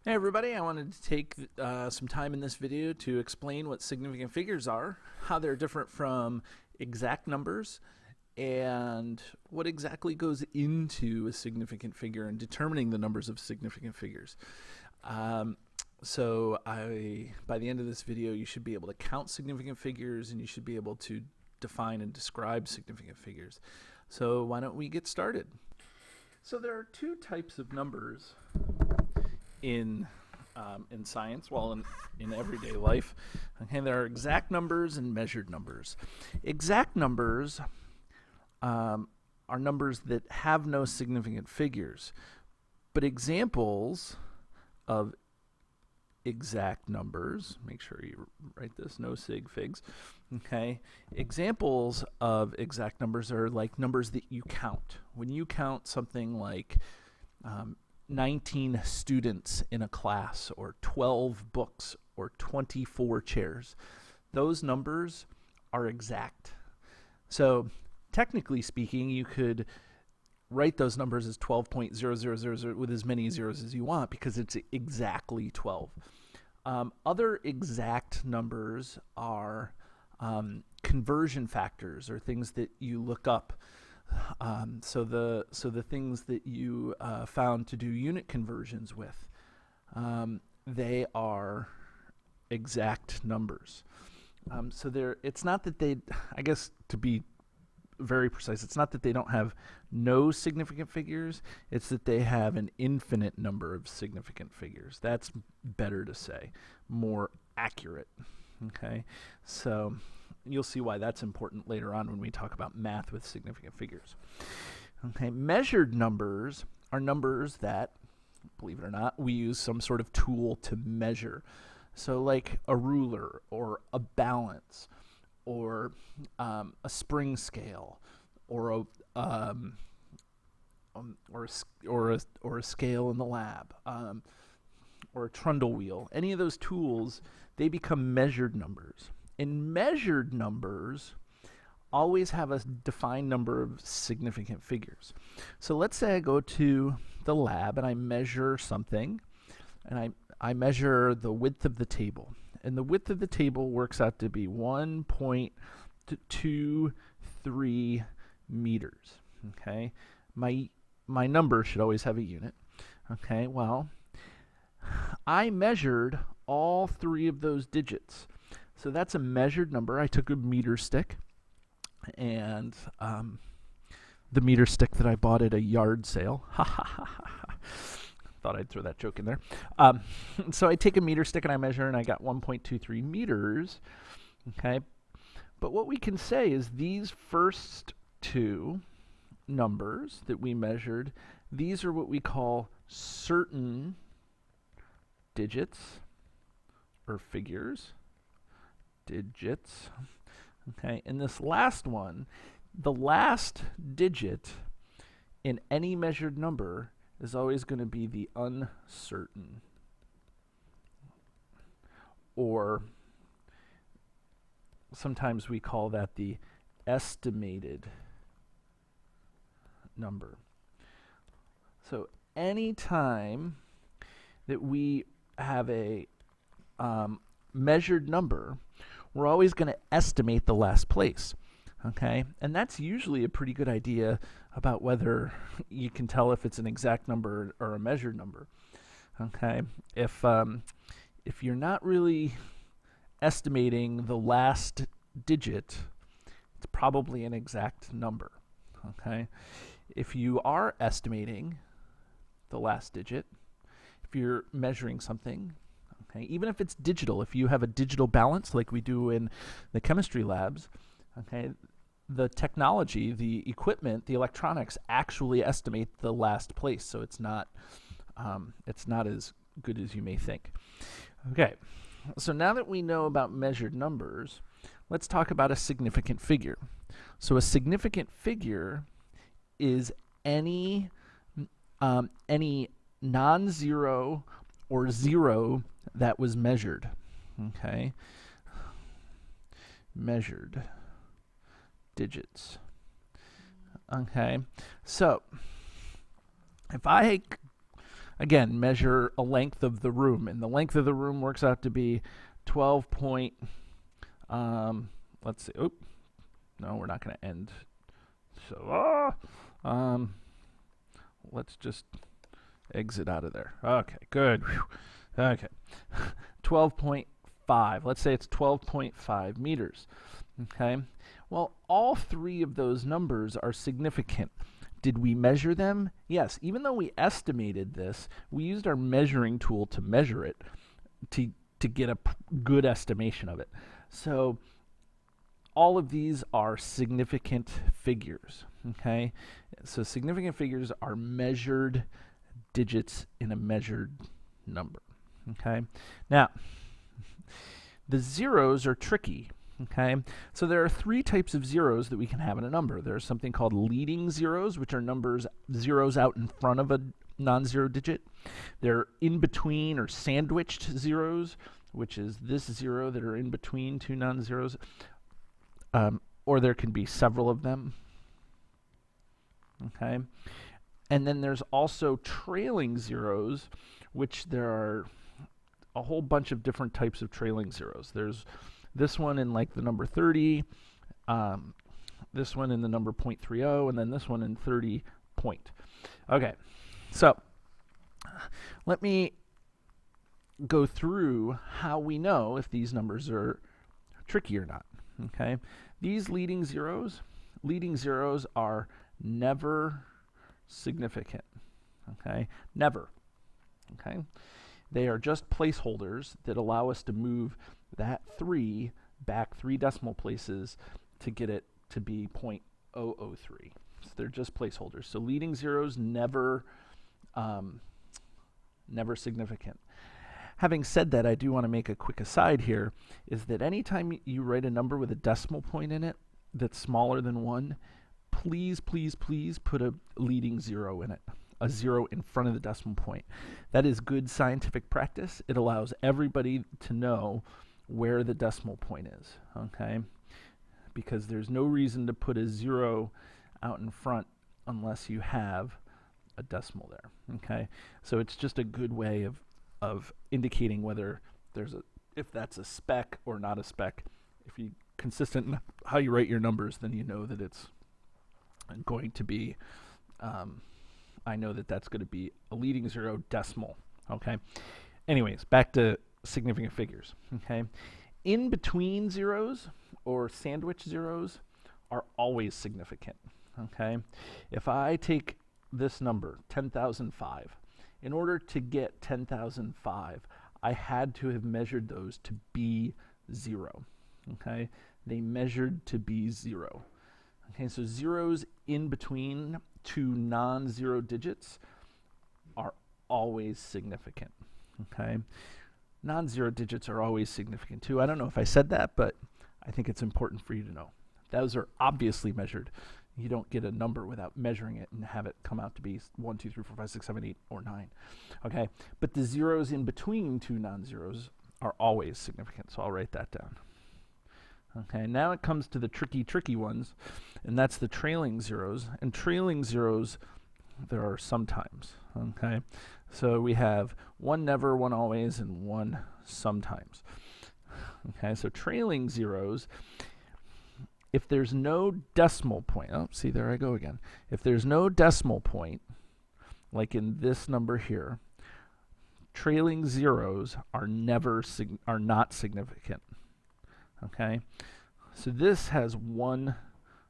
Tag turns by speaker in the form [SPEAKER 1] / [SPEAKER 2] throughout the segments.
[SPEAKER 1] Hey everybody, I wanted to take some time in this video to explain what significant figures are, how they're different from exact numbers, and what exactly goes into a significant figure and determining the numbers of significant figures. By the end of this video, you should be able to count significant figures and you should be able to define and describe significant figures. So why don't we get started? So there are two types of numbers in science, in everyday life. Okay, there are exact numbers and measured numbers. Exact numbers are numbers that have no significant figures, but examples of exact numbers, make sure you write this, no sig figs, okay, examples of exact numbers are like numbers that you count. When you count something like 19 students in a class, or 12 books, or 24 chairs, those numbers are exact. So technically speaking, you could write those numbers as 12.0000 with as many zeros as you want because it's exactly 12. Other exact numbers are conversion factors, or things that you look up. So the things that you found to do unit conversions with, they are exact numbers. It's not that they, I guess to be very precise, it's not that they don't have no significant figures, it's that they have an infinite number of significant figures. That's better to say, more accurate. Okay, so you'll see why that's important later on when we talk about math with significant figures. Okay, measured numbers are numbers that, believe it or not, we use some sort of tool to measure. So like a ruler, or a balance, or a spring scale, or a scale in the lab, or a trundle wheel. Any of those tools, they become measured numbers. And measured numbers always have a defined number of significant figures. So let's say I go to the lab and I measure something, and I measure the width of the table. And the width of the table works out to be 1.23 meters. Okay, my number should always have a unit. Okay, well, I measured all three of those digits. So that's a measured number. I took a meter stick, and the meter stick that I bought at a yard sale. Thought I'd throw that joke in there. So I take a meter stick and I measure, and I got 1.23 meters. Okay, but what we can say is these first two numbers that we measured, these are what we call certain digits, or figures. Digits. Okay, and this last one, the last digit in any measured number is always going to be the uncertain, or sometimes we call that the estimated number. So anytime that we have a measured number, we're always going to estimate the last place. Okay, and that's usually a pretty good idea about whether you can tell if it's an exact number or a measured number. Okay, if you're not really estimating the last digit, it's probably an exact number. Okay, if you are estimating the last digit, if you're measuring something, okay, even if it's digital, if you have a digital balance like we do in the chemistry labs, okay, the technology, the equipment, the electronics actually estimate the last place, so it's not as good as you may think. Okay, so now that we know about measured numbers, let's talk about a significant figure. So a significant figure is any non-zero or zero that was measured. Okay, measured digits. Okay, so if I again, measure a length of the room, and the length of the room works out to be 12 point, let's see, no, we're not going to end. So, let's just exit out of there. Okay, good. Whew. Okay, 12.5. Let's say it's 12.5 meters. Okay, well, all three of those numbers are significant. Did we measure them? Yes, even though we estimated this, we used our measuring tool to measure it to get a good estimation of it. So all of these are significant figures, okay? So significant figures are measured digits in a measured number, okay? Now, the zeros are tricky, okay? So there are three types of zeros that we can have in a number. There's something called leading zeros, which are zeros out in front of a non-zero digit. They're in between or sandwiched zeros, which is this zero that are in between two non-zeros. Or there can be several of them, okay? And then there's also trailing zeros, which there are a whole bunch of different types of trailing zeros. There's this one in like the number 30, this one in the number 0.30, and then this one in 30 point. Okay, so let me go through how we know if these numbers are tricky or not. Okay, these leading zeros are never significant. Okay, never. Okay, they are just placeholders that allow us to move that 3 back 3 decimal places to get it to be 0.003. So they're just placeholders. So leading zeros never significant. Having said that, I do want to make a quick aside here, is that anytime you write a number with a decimal point in it that's smaller than 1, please, please, please put a leading zero in it, a zero in front of the decimal point. That is good scientific practice. It allows everybody to know where the decimal point is, okay? Because there's no reason to put a zero out in front unless you have a decimal there, okay? So it's just a good way of indicating whether if that's a spec or not a spec. If you're consistent in how you write your numbers, then you know that it's going to be, I know that that's going to be a leading zero decimal, okay? Anyways, back to significant figures, okay? In between zeros or sandwich zeros are always significant, okay? If I take this number, 10,005, in order to get 10,005, I had to have measured those to be 0, okay? They measured to be 0. Okay, so zeros in between two non-zero digits are always significant, okay? Non-zero digits are always significant too. I don't know if I said that, but I think it's important for you to know. Those are obviously measured. You don't get a number without measuring it and have it come out to be 1, 2, 3, 4, 5, 6, 7, 8, or 9. Okay, but the zeros in between two non-zeros are always significant, so I'll write that down. Okay, now it comes to the tricky ones, and that's the trailing zeros. And trailing zeros, there are sometimes. Okay, so we have 1 never, 1 always, and 1 sometimes. Okay, so trailing zeros, if there's no decimal point, oh, see, there I go again. If there's no decimal point, like in this number here, trailing zeros are not significant. Okay, so this has 1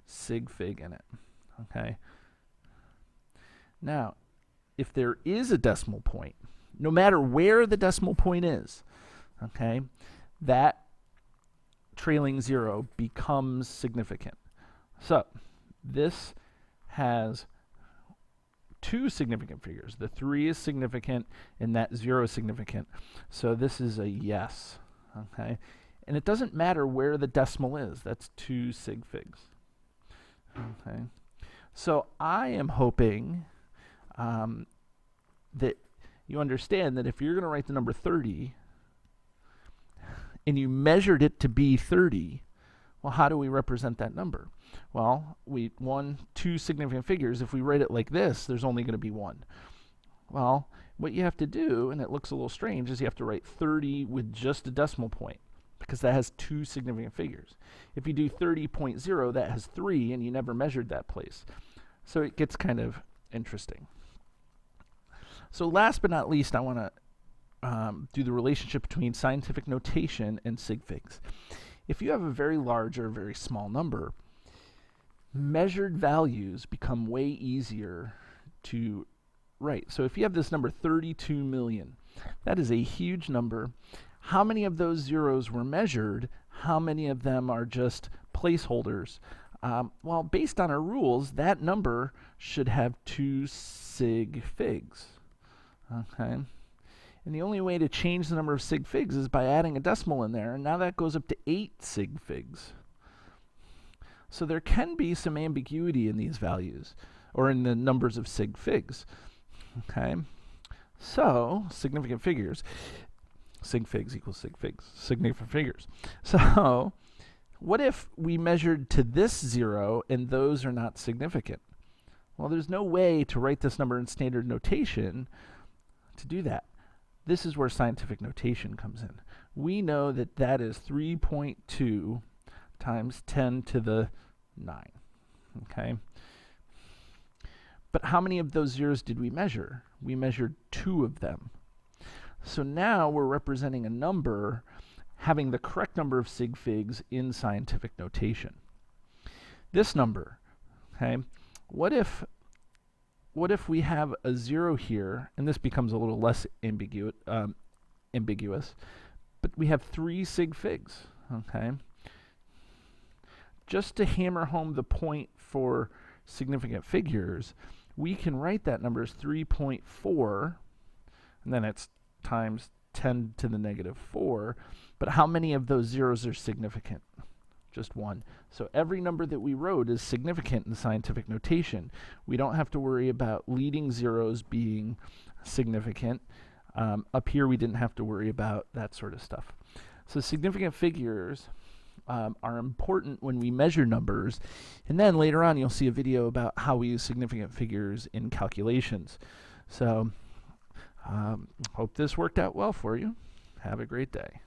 [SPEAKER 1] sig fig in it. Okay, now if there is a decimal point, no matter where the decimal point is, okay, that trailing zero becomes significant. So this has 2 significant figures. The 3 is significant and that 0 is significant. So this is a yes. Okay, and it doesn't matter where the decimal is. That's 2 sig figs. Okay, so I am hoping that you understand that if you're going to write the number 30 and you measured it to be 30, well, how do we represent that number? Well, 2 significant figures. If we write it like this, there's only going to be 1. Well, what you have to do, and it looks a little strange, is you have to write 30 with just a decimal point, because that has two significant figures. If you do 30.0, that has 3, and you never measured that place. So it gets kind of interesting. So last but not least, I want to do the relationship between scientific notation and sig figs. If you have a very large or a very small number, measured values become way easier to write. So if you have this number 32 million, that is a huge number. How many of those zeros were measured? How many of them are just placeholders? Well, based on our rules, that number should have 2 sig figs. Okay. And the only way to change the number of sig figs is by adding a decimal in there, and now that goes up to 8 sig figs. So there can be some ambiguity in these values, or in the numbers of sig figs. Okay. So, significant figures. Sig figs equals sig figs. Significant figures. So, what if we measured to this 0 and those are not significant? Well, there's no way to write this number in standard notation to do that. This is where scientific notation comes in. We know that that is 3.2 times 10 to the 9. Okay? But how many of those zeros did we measure? We measured 2 of them. So now we're representing a number having the correct number of sig figs in scientific notation. This number, okay, what if we have a 0 here, and this becomes a little less ambiguous, but we have 3 sig figs, okay? Just to hammer home the point for significant figures, we can write that number as 3.4, and then it's times 10 to the negative 4, but how many of those zeros are significant? Just 1. So every number that we wrote is significant in scientific notation. We don't have to worry about leading zeros being significant. Up here we didn't have to worry about that sort of stuff. So significant figures are important when we measure numbers, and then later on you'll see a video about how we use significant figures in calculations. So hope this worked out well for you. Have a great day.